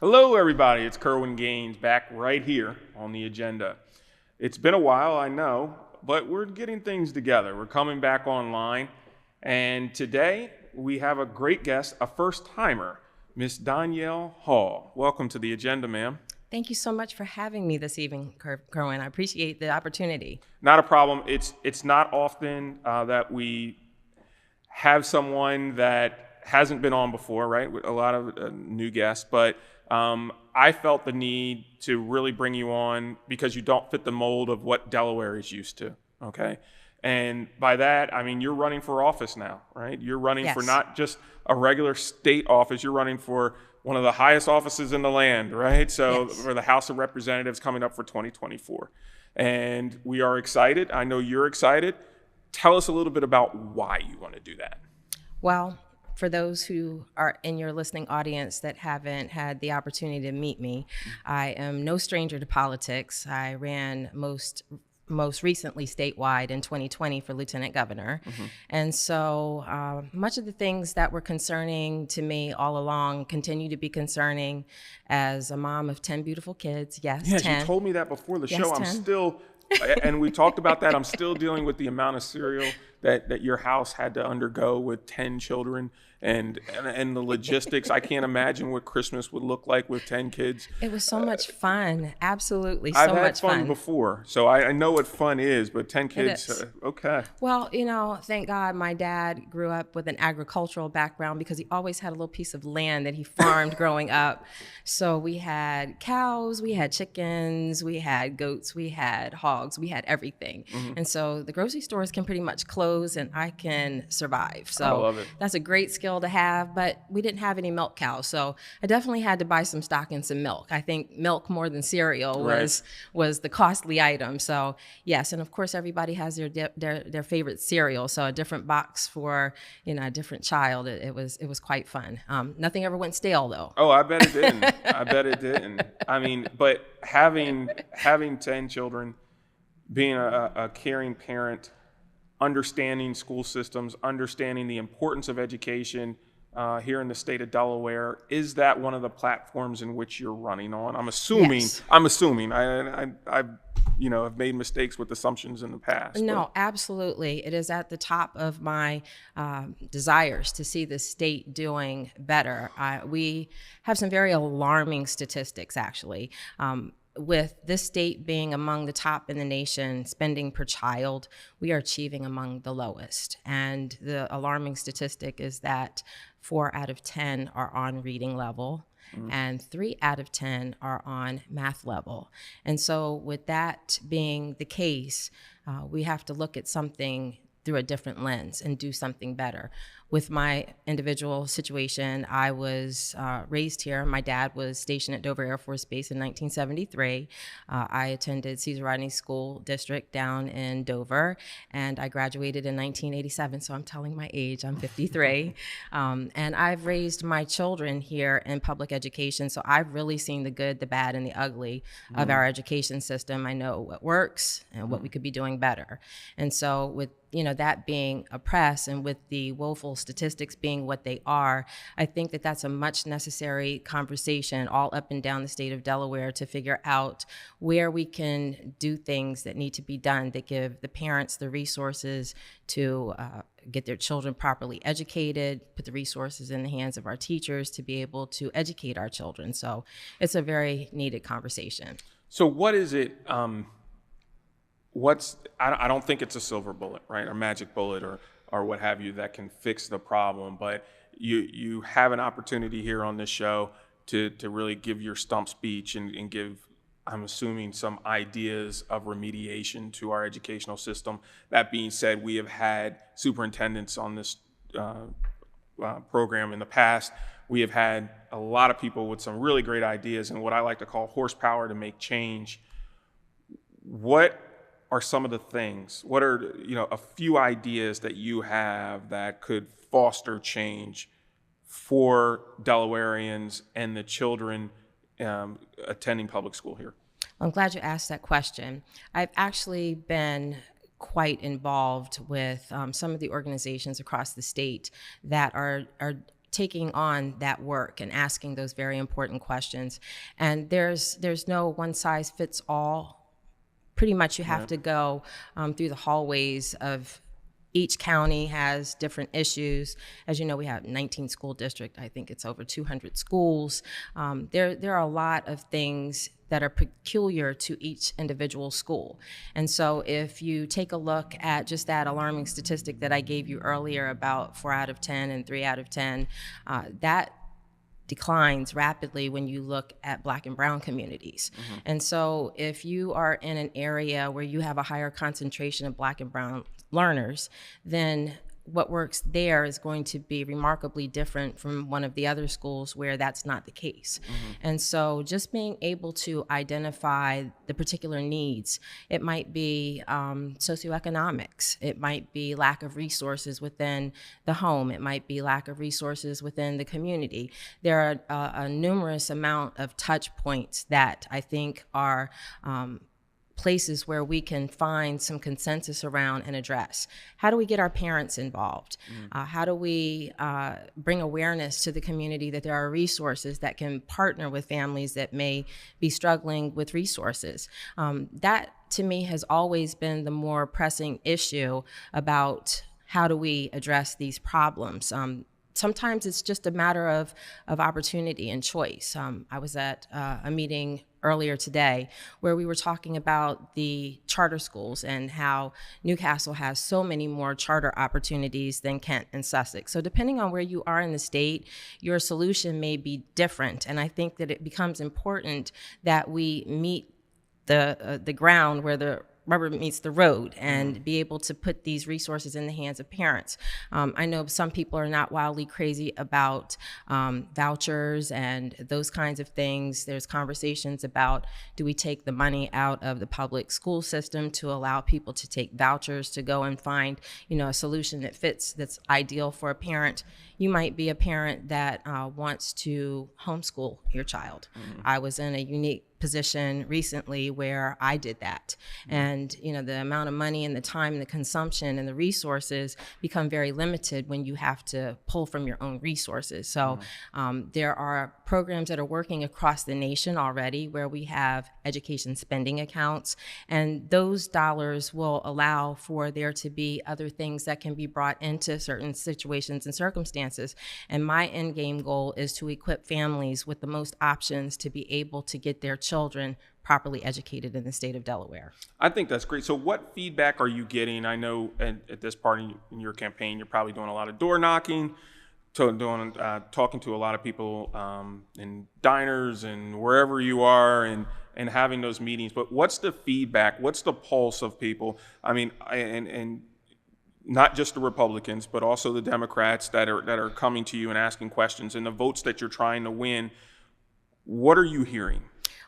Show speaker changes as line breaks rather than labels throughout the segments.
Hello, everybody. It's Kerwin Gaines back right here on the agenda. It's been a while, I know, but we're getting things together. We're coming back online, and today we have a great guest, a first-timer, Miss Donyale Hall. Welcome to the agenda, ma'am.
Thank you so much for having me this evening, Kerwin. I appreciate the opportunity.
Not a problem. It's not often that we have someone that hasn't been on before, right? With a lot of new guests, but I felt the need to really bring you on because you don't fit the mold of what Delaware is used to, okay? And by that, I mean, you're running for office now, right? You're running for not just a regular state office, you're running for one of the highest offices in the land, right? So for the House of Representatives coming up for 2024. And we are excited. I know you're excited. Tell us a little bit about why you want to do that.
Well, for those who are in your listening audience that haven't had the opportunity to meet me, I am no stranger to politics. I ran most recently statewide in 2020 for lieutenant governor. And so much of the things that were concerning to me all along continue to be concerning as a mom of 10 beautiful kids. Yes, 10.
You told me that before the show.
10.
I'm still, and we talked about that, I'm still dealing with the amount of cereal that your house had to undergo with 10 children and the logistics. I can't imagine what Christmas would look like with 10 kids.
It was so much fun. Absolutely,
I've
so
had
much
fun before, so I know what fun is, but 10 kids, okay.
Well, you know, thank God my dad grew up with an agricultural background because he always had a little piece of land that he farmed growing up. So we had cows, we had chickens, we had goats, we had hogs, we had everything. And so the grocery stores can pretty much close and I can survive. So
I love it.
That's a great skill to have, but we didn't have any milk cows. So I definitely had to buy some stock and some milk. I think milk more than cereal was the costly item. So yes, and of course everybody has their favorite cereal. So a different box for, you know, a different child. It was quite fun. Nothing ever went stale though.
Oh, I bet it didn't. I bet it didn't. I mean, but having 10 children, being a caring parent, understanding school systems, understanding the importance of education here in the state of Delaware, is that one of the platforms in which you're running on? I'm assuming.
Yes.
I you know, have made mistakes with assumptions in the past.
No, absolutely. It is at the top of my desires to see the state doing better. We have some very alarming statistics, actually. With this state being among the top in the nation, spending per child, we are achieving among the lowest. And the alarming statistic is that 4 out of 10 are on reading level, and 3 out of 10 are on math level. And so with that being the case, we have to look at something through a different lens and do something better. With my individual situation, I was raised here. My dad was stationed at Dover Air Force Base in 1973. I attended Cesar Rodney School District down in Dover, and I graduated in 1987, so I'm telling my age, I'm 53. And I've raised my children here in public education, so I've really seen the good, the bad, and the ugly of our education system. I know what works and what we could be doing better. And so with that being oppressed and with the woeful statistics being what they are, I think that that's a much necessary conversation all up and down the state of Delaware to figure out where we can do things that need to be done that give the parents the resources to get their children properly educated, put the resources in the hands of our teachers to be able to educate our children. So it's a very needed conversation.
So what is it? I don't think it's a silver bullet, right, or magic bullet, or what have you that can fix the problem. But you have an opportunity here on this show to really give your stump speech and give, I'm assuming, some ideas of remediation to our educational system. That being said, we have had superintendents on this program in the past. We have had a lot of people with some really great ideas and what I like to call horsepower to make change. What are some of the things? What are a few ideas that you have that could foster change for Delawareans and the children attending public school here?
I'm glad you asked that question. I've actually been quite involved with some of the organizations across the state that are taking on that work and asking those very important questions. And there's no one size fits all. Pretty much you have to go through the hallways of each county has different issues. As you know, we have 19 school districts. I think it's over 200 schools. There are a lot of things that are peculiar to each individual school. And so if you take a look at just that alarming statistic that I gave you earlier about 4 out of 10 and 3 out of 10, that declines rapidly when you look at Black and brown communities. And so if you are in an area where you have a higher concentration of Black and brown learners, then what works there is going to be remarkably different from one of the other schools where that's not the case. And so just being able to identify the particular needs, it might be socioeconomics, it might be lack of resources within the home, it might be lack of resources within the community. There are a numerous amount of touch points that I think are places where we can find some consensus around and address. How do we get our parents involved? How do we bring awareness to the community that there are resources that can partner with families that may be struggling with resources? That, to me, has always been the more pressing issue about how do we address these problems. Sometimes it's just a matter of opportunity and choice. I was at a meeting earlier today where we were talking about the charter schools and how Newcastle has so many more charter opportunities than Kent and Sussex. So depending on where you are in the state, your solution may be different. And I think that it becomes important that we meet the ground where the rubber meets the road and be able to put these resources in the hands of parents. I know some people are not wildly crazy about vouchers and those kinds of things. There's conversations about, do we take the money out of the public school system to allow people to take vouchers to go and find, a solution that fits, that's ideal for a parent. You might be a parent that wants to homeschool your child. I was in a unique position recently where I did that. And, the amount of money and the time and the consumption and the resources become very limited when you have to pull from your own resources. So there are programs that are working across the nation already where we have education spending accounts, and those dollars will allow for there to be other things that can be brought into certain situations and circumstances. And my end game goal is to equip families with the most options to be able to get their children properly educated in the state of Delaware.
I think that's great. So what feedback are you getting? I know at this part in your campaign, you're probably doing a lot of door knocking, talking to a lot of people in diners and wherever you are, and having those meetings. But what's the feedback? What's the pulse of people? I mean, and not just the Republicans, but also the Democrats that are coming to you and asking questions, and the votes that you're trying to win. What are you hearing?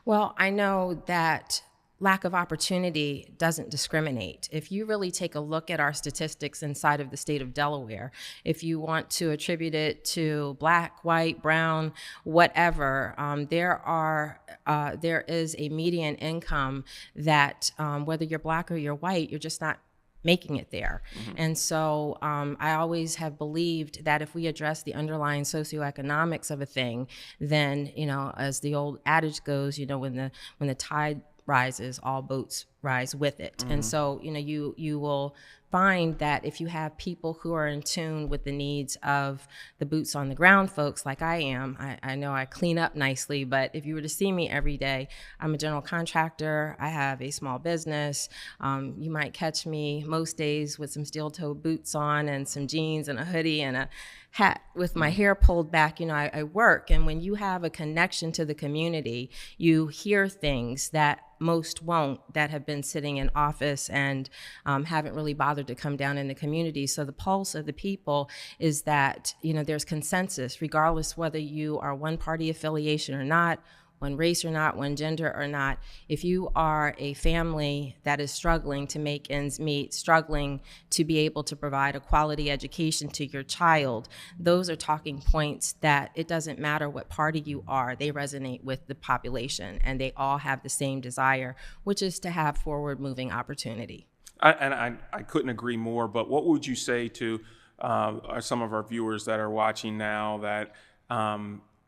Well, I know that lack of opportunity doesn't discriminate. If you really take a look at our statistics inside of the state of Delaware, if you want to attribute it to Black, white, brown, whatever, there is a median income that whether you're Black or you're white, you're just not making it there. And so I always have believed that if we address the underlying socioeconomics of a thing, then, as the old adage goes, when the tide rises, all boats rise with it. And so, you will find that if you have people who are in tune with the needs of the boots on the ground folks like I am, I know I clean up nicely, but if you were to see me every day, I'm a general contractor, I have a small business. You might catch me most days with some steel-toed boots on and some jeans and a hoodie and a hat with my hair pulled back. I work, and when you have a connection to the community, you hear things that most won't, that have been sitting in office and haven't really bothered to come down in the community. So the pulse of the people is that, there's consensus, regardless whether you are one party affiliation or not, one race or not, one gender or not. If you are a family that is struggling to make ends meet, struggling to be able to provide a quality education to your child, those are talking points that it doesn't matter what party you are, they resonate with the population, and they all have the same desire, which is to have forward-moving opportunity.
I couldn't agree more, but what would you say to are some of our viewers that are watching now that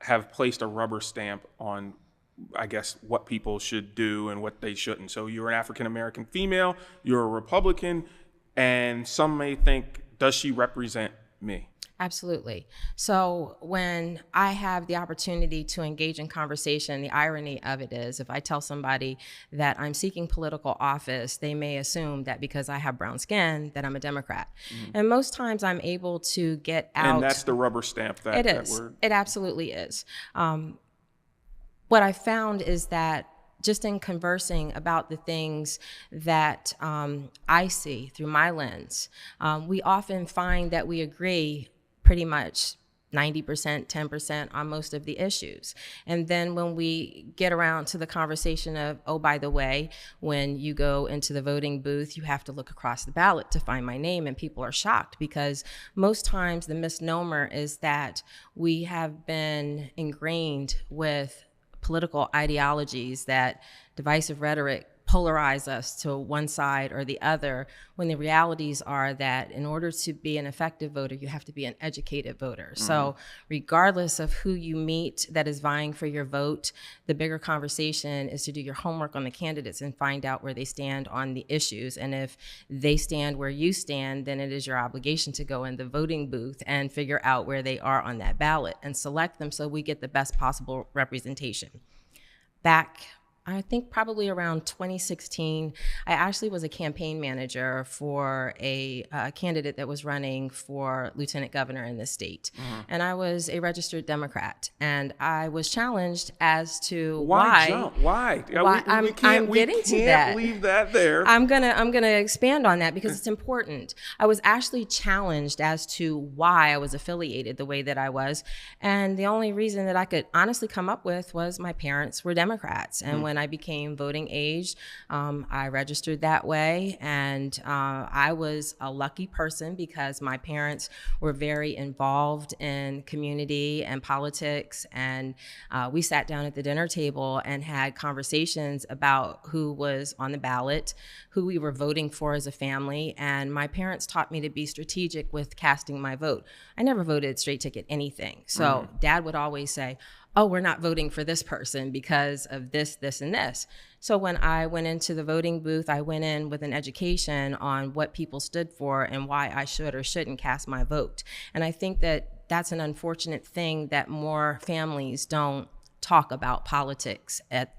have placed a rubber stamp on, I guess, what people should do and what they shouldn't. So you're an African-American female, you're a Republican, and some may think, does she represent me?
Absolutely. So when I have the opportunity to engage in conversation, the irony of it is if I tell somebody that I'm seeking political office, they may assume that because I have brown skin that I'm a Democrat. And most times I'm able to get out.
And that's the rubber stamp that,
it is.
that word.
It absolutely is. What I found is that just in conversing about the things that I see through my lens, we often find that we agree pretty much 90%, 10% on most of the issues. And then when we get around to the conversation of, oh, by the way, when you go into the voting booth, you have to look across the ballot to find my name, and people are shocked because most times the misnomer is that we have been ingrained with political ideologies that divisive rhetoric polarize us to one side or the other, when the realities are that in order to be an effective voter, you have to be an educated voter. So regardless of who you meet that is vying for your vote, the bigger conversation is to do your homework on the candidates and find out where they stand on the issues. And if they stand where you stand, then it is your obligation to go in the voting booth and figure out where they are on that ballot and select them so we get the best possible representation. Back, I think probably around 2016, I actually was a campaign manager for a candidate that was running for lieutenant governor in this state. And I was a registered Democrat. And I was challenged as to why.
Why?
I'm getting to that.
Leave that there.
I'm gonna expand on that because it's important. I was actually challenged as to why I was affiliated the way that I was. And the only reason that I could honestly come up with was my parents were Democrats. And when I became voting age, I registered that way, and I was a lucky person because my parents were very involved in community and politics, and we sat down at the dinner table and had conversations about who was on the ballot, who we were voting for as a family, and my parents taught me to be strategic with casting my vote. I never voted straight ticket anything, so Dad would always say, oh, we're not voting for this person because of this, this, and this. So when I went into the voting booth, I went in with an education on what people stood for and why I should or shouldn't cast my vote. And I think that that's an unfortunate thing that more families don't talk about politics at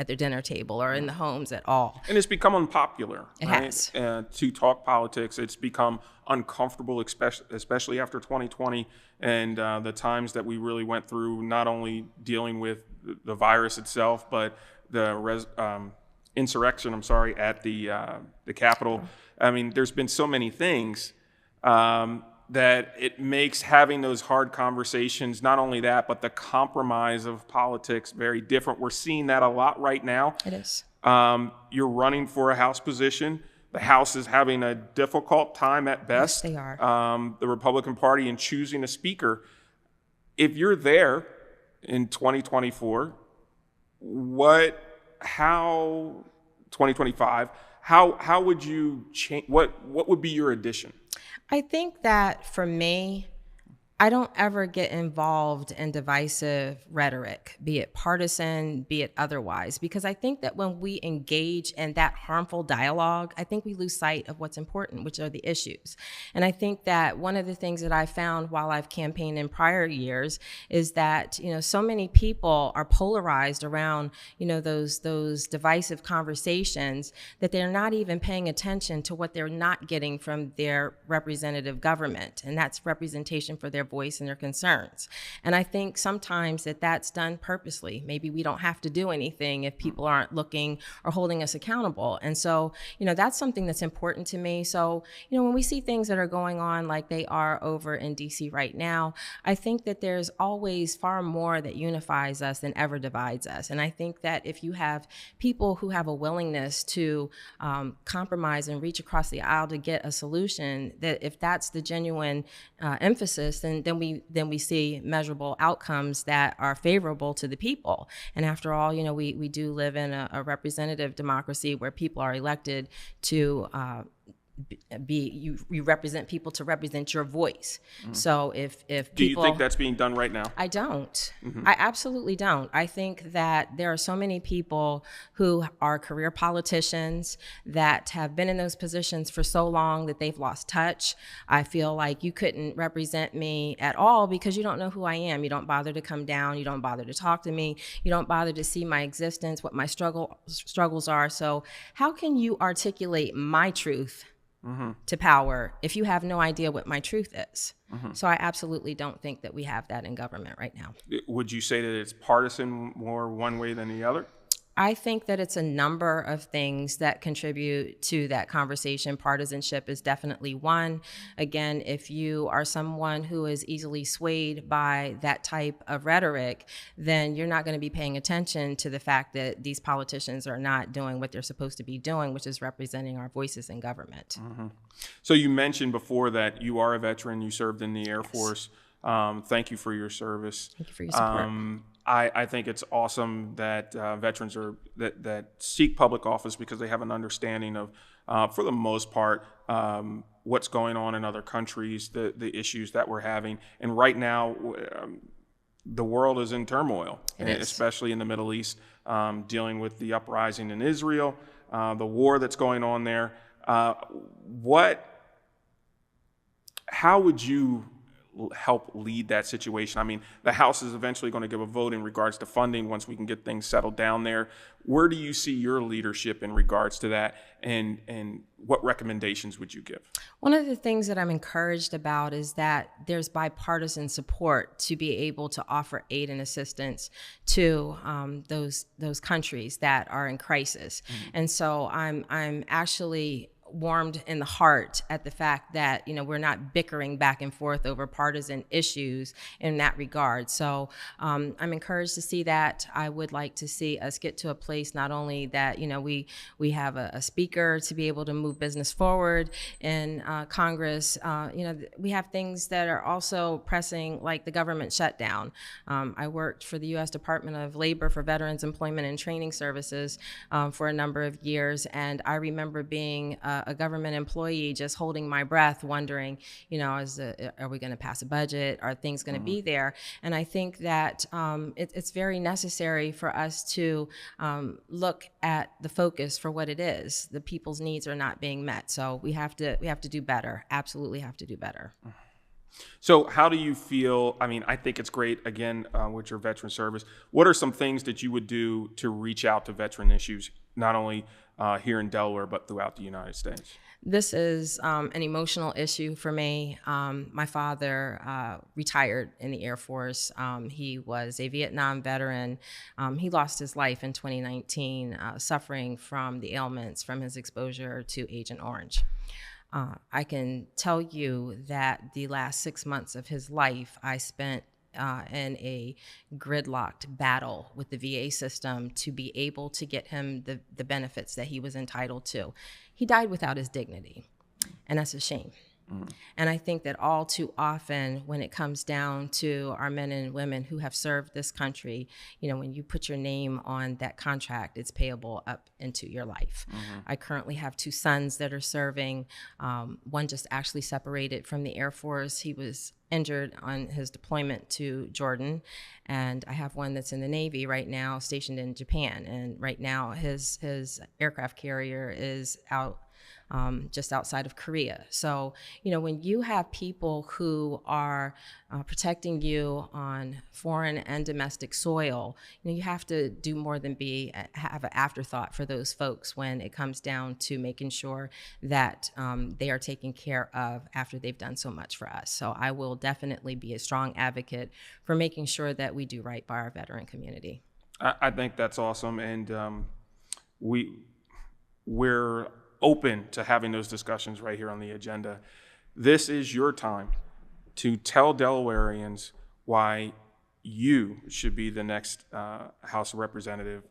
their dinner table or in the homes at all.
And it's become unpopular.
It
right?
has.
To talk politics, it's become uncomfortable, especially after 2020 and the times that we really went through, not only dealing with the virus itself, but the insurrection, at the Capitol. I mean, there's been so many things that it makes having those hard conversations, not only that, but the compromise of politics very different. We're seeing that a lot right now.
It is.
You're running for a House position. The House is having a difficult time at best.
Yes, they are.
The Republican Party in choosing a speaker. If you're there in 2024, 2025, how would you change? What would be your addition?
I think that for me, I don't ever get involved in divisive rhetoric, be it partisan, be it otherwise, because I think that when we engage in that harmful dialogue, I think we lose sight of what's important, which are the issues. And I think that one of the things that I found while I've campaigned in prior years is that, so many people are polarized around, those divisive conversations that they're not even paying attention to what they're not getting from their representative government. And that's representation for their voice and their concerns. And I think sometimes that's done purposely. Maybe we don't have to do anything if people aren't looking or holding us accountable. And so, that's something that's important to me. So, when we see things that are going on like they are over in DC right now, I think that there's always far more that unifies us than ever divides us. And I think that if you have people who have a willingness to compromise and reach across the aisle to get a solution, that if that's the genuine emphasis, then we see measurable outcomes that are favorable to the people. And after all, we do live in a representative democracy where people are elected to you represent people to represent your voice. So if
Do you
people,
think that's being done right now?
I don't. I absolutely don't. I think that there are so many people who are career politicians that have been in those positions for so long that they've lost touch. I feel like you couldn't represent me at all because you don't know who I am. You don't bother to come down. You don't bother to talk to me. You don't bother to see my existence, what my struggles are. So how can you articulate my truth to power if you have no idea what my truth is? So I absolutely don't think that we have that in government right now.
Would you say that it's partisan more one way than the other?
I think that it's a number of things that contribute to that conversation. Partisanship is definitely one. Again, if you are someone who is easily swayed by that type of rhetoric, then you're not going to be paying attention to the fact that these politicians are not doing what they're supposed to be doing, which is representing our voices in government.
So you mentioned before that you are a veteran, you served in the Air Force. Thank you for your service.
Thank you for your support.
I think it's awesome that veterans are that seek public office because they have an understanding of, for the most part, what's going on in other countries, the issues that we're having. And right now, the world is in turmoil, especially in the Middle East, dealing with the uprising in Israel, the war that's going on there. How would you help lead that situation? I mean, the House is eventually going to give a vote in regards to funding once we can get things settled down there. Where do you see your leadership in regards to that, and what recommendations would you give?
One of the things that I'm encouraged about is that there's bipartisan support to be able to offer aid and assistance to those countries that are in crisis. And so I'm actually warmed in the heart at the fact that, we're not bickering back and forth over partisan issues in that regard. So I'm encouraged to see that. I would like to see us get to a place not only that, we have a speaker to be able to move business forward in Congress. We have things that are also pressing, like the government shutdown. I worked for the U.S. Department of Labor for Veterans Employment and Training Services for a number of years, and I remember being a government employee just holding my breath, wondering, are we going to pass a budget? Are things going to be there? And I think that it's very necessary for us to look at the focus for what it is. The people's needs are not being met, so we have to do better. Absolutely have to do better.
So how do you feel? I mean, I think it's great, again, with your veteran service. What are some things that you would do to reach out to veteran issues, not only here in Delaware, but throughout the United States?
This is an emotional issue for me. My father retired in the Air Force. He was a Vietnam veteran. He lost his life in 2019, suffering from the ailments from his exposure to Agent Orange. I can tell you that the last 6 months of his life, I spent in a gridlocked battle with the VA system to be able to get him the benefits that he was entitled to. He died without his dignity, and that's a shame. And I think that all too often, when it comes down to our men and women who have served this country, when you put your name on that contract, it's payable up into your life. I currently have 2 sons that are serving. One just actually separated from the Air Force. He was injured on his deployment to Jordan. And I have one that's in the Navy right now, stationed in Japan. And right now, his aircraft carrier is out just outside of Korea. So, when you have people who are protecting you on foreign and domestic soil, you have to do more than have an afterthought for those folks when it comes down to making sure that they are taken care of after they've done so much for us. So I will definitely be a strong advocate for making sure that we do right by our veteran community.
I think that's awesome, and we're open to having those discussions right here on the agenda. This is your time to tell Delawareans why you should be the next House of Representative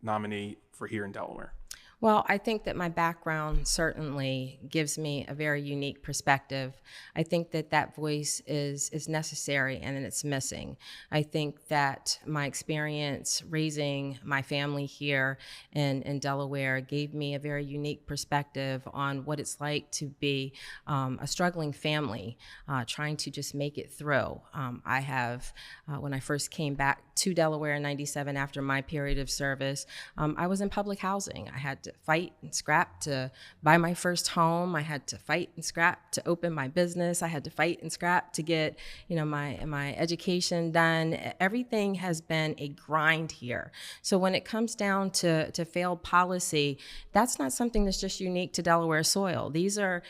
nominee for here in Delaware.
Well, I think that my background certainly gives me a very unique perspective. I think that that voice is necessary and it's missing. I think that my experience raising my family here in Delaware gave me a very unique perspective on what it's like to be a struggling family, trying to just make it through. I have, when I first came back to Delaware in '97 after my period of service, I was in public housing. I had to fight and scrap to buy my first home. I had to fight and scrap to open my business. I had to fight and scrap to get, my education done. Everything has been a grind here. So when it comes down to failed policy, that's not something that's just unique to Delaware soil. These are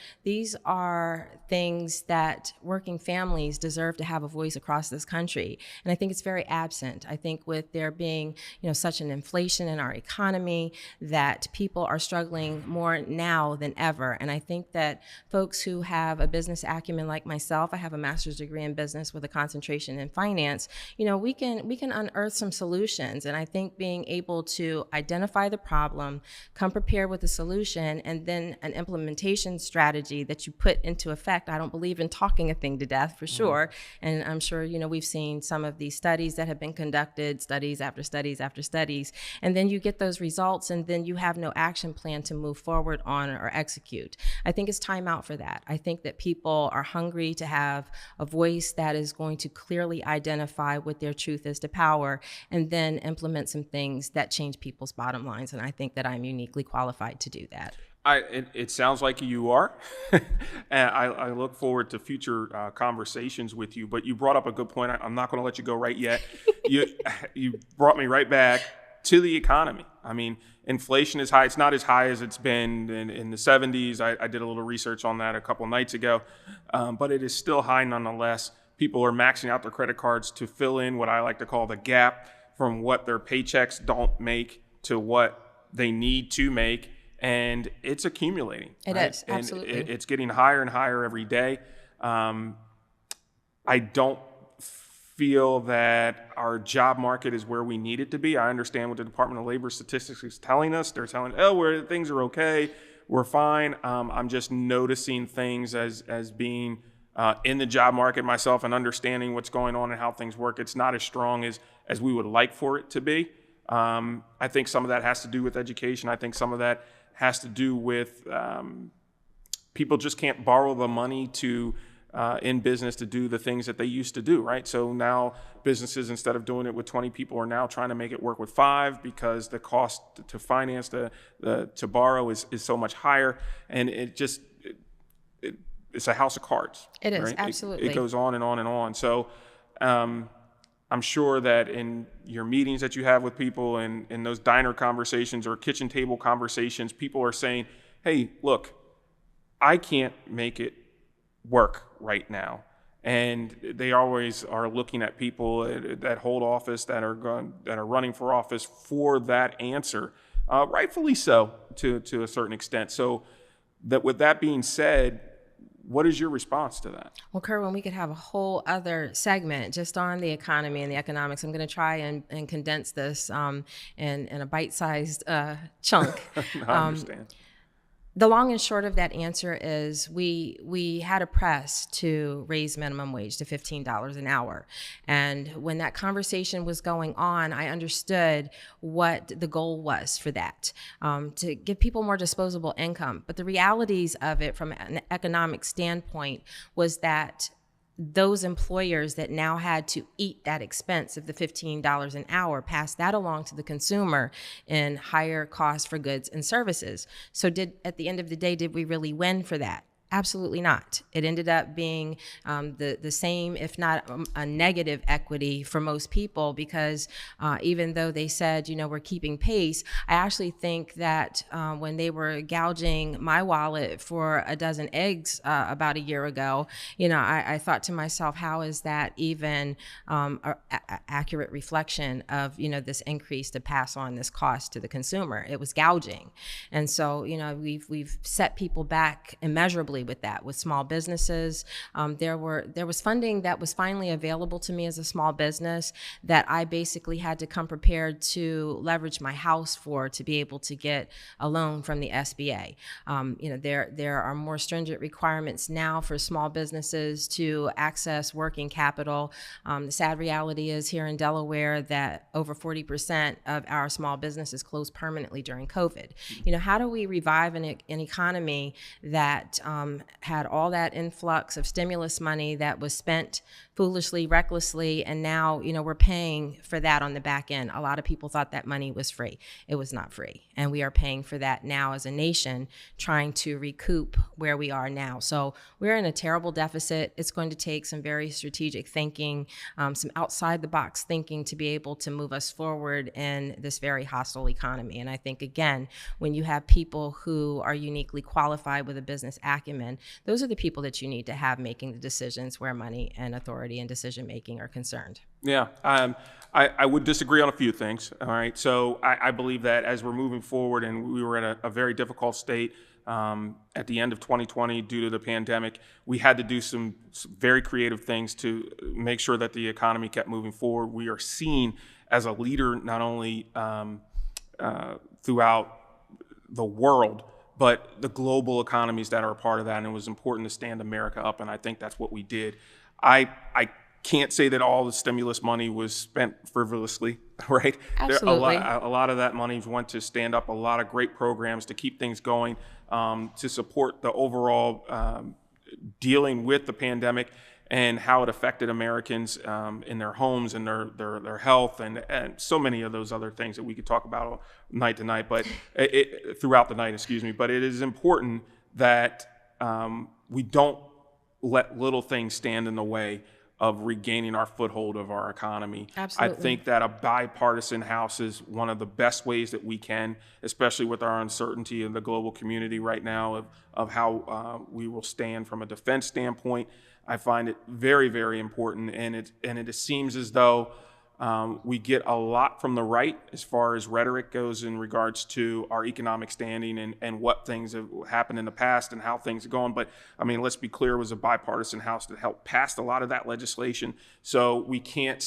things that working families deserve to have a voice across this country. And I think it's very absent. I think with there being, such an inflation in our economy, that people are struggling more now than ever. And I think that folks who have a business acumen like myself, I have a master's degree in business with a concentration in finance, we can unearth some solutions. And I think being able to identify the problem, come prepared with a solution, and then an implementation strategy that you put into effect. I don't believe in talking a thing to death, for sure. And I'm sure, we've seen some of these studies that have been conducted, studies after studies after studies, and then you get those results and then you have no action plan to move forward on or execute. I think it's time out for that. I think that people are hungry to have a voice that is going to clearly identify what their truth is to power and then implement some things that change people's bottom lines. And I think that I'm uniquely qualified to do that.
It sounds like you are, and I look forward to future conversations with you. But you brought up a good point. I'm not going to let you go right yet. You brought me right back to the economy. I mean, inflation is high. It's not as high as it's been in the 70s. I did a little research on that a couple nights ago, but it is still high nonetheless. People are maxing out their credit cards to fill in what I like to call the gap from what their paychecks don't make to what they need to make. And it's accumulating.
It is, absolutely.
And it's getting higher and higher every day. I don't feel that our job market is where we need it to be. I understand what the Department of Labor statistics is telling us. They're telling, things are okay, we're fine. I'm just noticing things as being in the job market myself and understanding what's going on and how things work. It's not as strong as we would like for it to be. I think some of that has to do with education. I think some of that has to do with people just can't borrow the money to in business to do the things that they used to do, right? So now businesses, instead of doing it with 20 people, are now trying to make it work with 5 because the cost to finance to borrow is so much higher, and it's a house of cards.
It is,
right?
absolutely.
It goes on and on and on. So I'm sure that in your meetings that you have with people and in those diner conversations or kitchen table conversations, people are saying, hey, look, I can't make it work right now. And they always are looking at people that hold office, that are running for office for that answer, rightfully so to a certain extent. So that with that being said, what is your response to that?
Well, Kerwin, we could have a whole other segment just on the economy and the economics. I'm going to try and condense this in a bite-sized chunk.
I understand.
The long and short of that answer is we had a press to raise minimum wage to $15 an hour. And when that conversation was going on, I understood what the goal was for that, to give people more disposable income. But the realities of it from an economic standpoint was that those employers that now had to eat that expense of the $15 an hour passed that along to the consumer in higher costs for goods and services. So at the end of the day, did we really win for that? Absolutely not. It ended up being the same, if not a negative equity for most people, because even though they said, we're keeping pace, I actually think that when they were gouging my wallet for a dozen eggs about a year ago, I thought to myself, how is that even an accurate reflection of, this increase to pass on this cost to the consumer? It was gouging. And so, we've set people back immeasurably heavily with that, with small businesses. There was funding that was finally available to me as a small business that I basically had to come prepared to leverage my house for to be able to get a loan from the SBA. There are more stringent requirements now for small businesses to access working capital. The sad reality is here in Delaware that over 40% of our small businesses closed permanently during COVID. How do we revive an economy that had all that influx of stimulus money that was spent foolishly, recklessly, and now, we're paying for that on the back end. A lot of people thought that money was free. It was not free. And we are paying for that now as a nation, trying to recoup where we are now. So we're in a terrible deficit. It's going to take some very strategic thinking, some outside the box thinking to be able to move us forward in this very hostile economy. And I think, again, when you have people who are uniquely qualified with a business acumen, those are the people that you need to have making the decisions where money and authority and decision making are concerned.
Yeah, I would disagree on a few things. All right, so I believe that as we're moving forward, and we were in a very difficult state at the end of 2020 due to the pandemic, we had to do some very creative things to make sure that the economy kept moving forward. We are seen as a leader not only throughout the world, but the global economies that are a part of that, and it was important to stand America up, and I think that's what we did. I can't say that all the stimulus money was spent frivolously, right?
Absolutely.
A lot of that money went to stand up a lot of great programs to keep things going, to support the overall dealing with the pandemic and how it affected Americans in their homes and their health and so many of those other things that we could talk about night to night, but throughout the night, excuse me. But it is important that we don't let little things stand in the way of regaining our foothold of our economy.
Absolutely.
I think that a bipartisan House is one of the best ways that we can, especially with our uncertainty in the global community right now of how we will stand from a defense standpoint. I find it very, very important, and it seems as though we get a lot from the right as far as rhetoric goes in regards to our economic standing and what things have happened in the past and how things are going. But I mean, let's be clear, it was a bipartisan House that helped pass a lot of that legislation. So we can't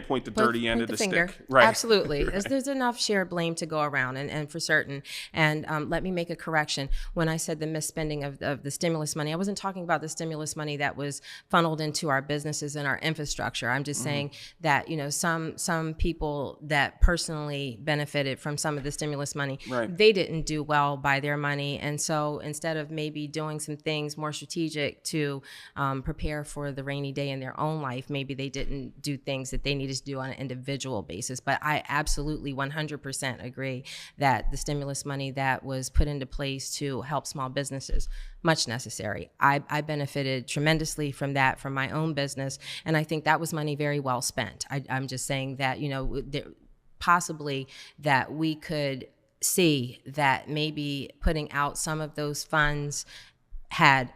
point the dirty end of the
finger.
stick. Right.
Absolutely.
Right.
There's enough shared blame to go around, and for certain. And let me make a correction. When I said the misspending of the stimulus money, I wasn't talking about the stimulus money that was funneled into our businesses and our infrastructure. I'm just saying that, some people that personally benefited from some of the stimulus money,
Right.
They didn't do well by their money. And so instead of maybe doing some things more strategic to prepare for the rainy day in their own life, maybe they didn't do things that they needed to do on an individual basis. But I absolutely 100% agree that the stimulus money that was put into place to help small businesses, much necessary. I benefited tremendously from that, from my own business, and I think that was money very well spent. I'm just saying that, possibly that we could see that maybe putting out some of those funds had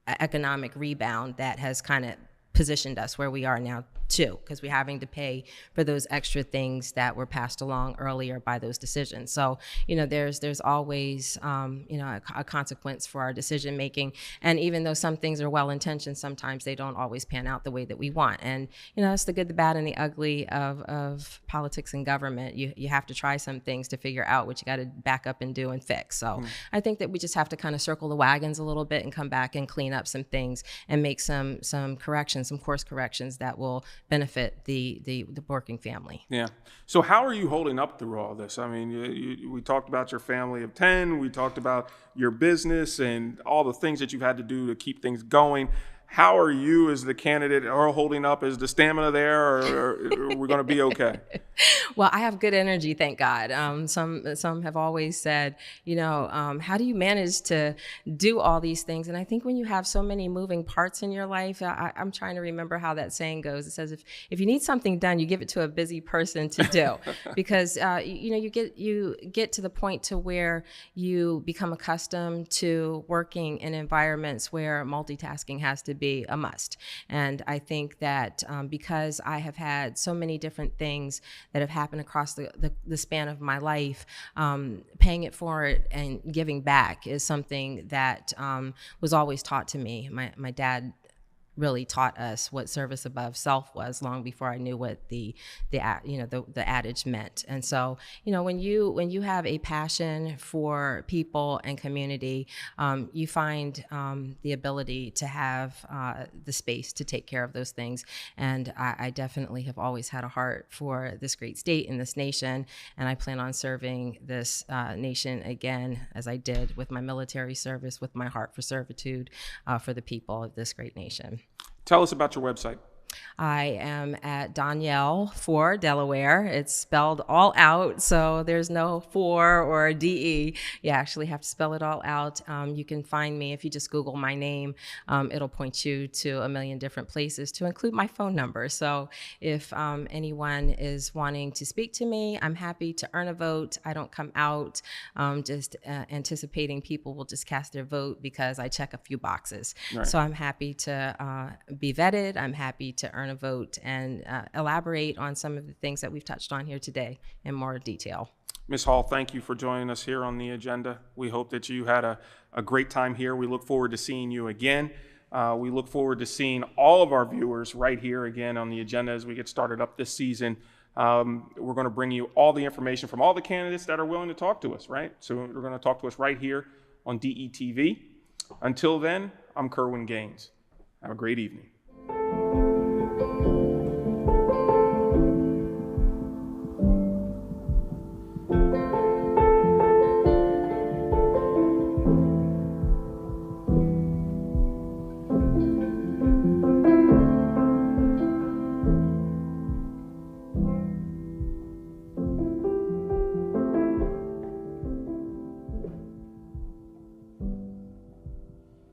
an economic rebound that has kind of positioned us where we are now too, because we're having to pay for those extra things that were passed along earlier by those decisions. So, there's always, a consequence for our decision making. And even though some things are well-intentioned, sometimes they don't always pan out the way that we want. And, it's the good, the bad, and the ugly of politics and government. You have to try some things to figure out what you got to back up and do and fix. So I think that we just have to kind of circle the wagons a little bit and come back and clean up some things and make some corrections, some course corrections that will benefit the working family.
Yeah. So how are you holding up through all this? I mean, we talked about your family of 10. We talked about your business and all the things that you've had to do to keep things going. How are you as the candidate are holding up? Is the stamina there, or we're going to be okay?
Well, I have good energy, thank God. Some have always said, how do you manage to do all these things? And I think when you have so many moving parts in your life, I'm trying to remember how that saying goes. It says, if you need something done, you give it to a busy person to do, because you get to the point to where you become accustomed to working in environments where multitasking has to be a must. And I think that because I have had so many different things that have happened across the span of my life, paying it forward and giving back is something that was always taught to me. My dad really taught us what service above self was long before I knew what the adage meant. And so, when you have a passion for people and community, you find the ability to have the space to take care of those things. And I definitely have always had a heart for this great state and this nation. And I plan on serving this nation again, as I did with my military service, with my heart for servitude for the people of this great nation.
Tell us about your website.
I am at Donyale for Delaware. It's spelled all out, so there's no for or DE. You actually have to spell it all out. You can find me if you just Google my name. It'll point you to a million different places, to include my phone number. So if anyone is wanting to speak to me, I'm happy to earn a vote. I don't come out just anticipating people will just cast their vote because I check a few boxes.
Right.
So I'm happy to be vetted. I'm happy to earn a vote and elaborate on some of the things that we've touched on here today in more detail.
Ms. Hall, thank you for joining us here on the agenda. We hope that you had a great time here. We look forward to seeing you again. We look forward to seeing all of our viewers right here again on the agenda as we get started up this season. We're going to bring you all the information from all the candidates that are willing to talk to us, right? So we're going to talk to us right here on DETV. Until then, I'm Kerwin Gaines. Have a great evening.